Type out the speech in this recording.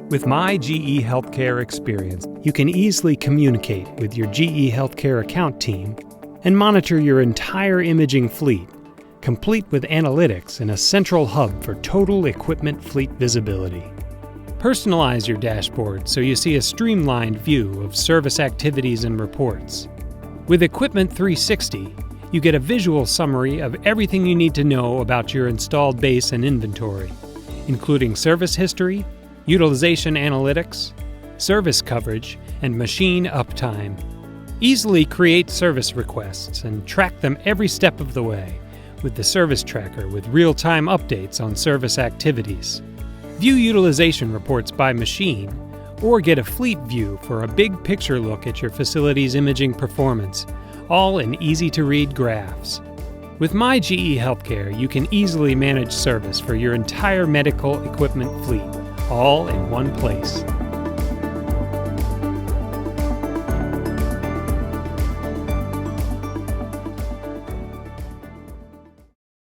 With MyGEHealthCare experience, you can easily communicate with your GE Healthcare account team and monitor your entire imaging fleet, complete with analytics and a central hub for total equipment fleet visibility. Personalize your dashboard so you see a streamlined view of service activities and reports. With Equipment 360, you get a visual summary of everything you need to know about your installed base and inventory, including service history, utilization analytics, service coverage, and machine uptime. Easily create service requests and track them every step of the way with the Service Tracker with real-time updates on service activities. View utilization reports by machine, or get a fleet view for a big picture look at your facility's imaging performance, all in easy-to-read graphs. With MyGEHealthCare, you can easily manage service for your entire medical equipment fleet, all in one place.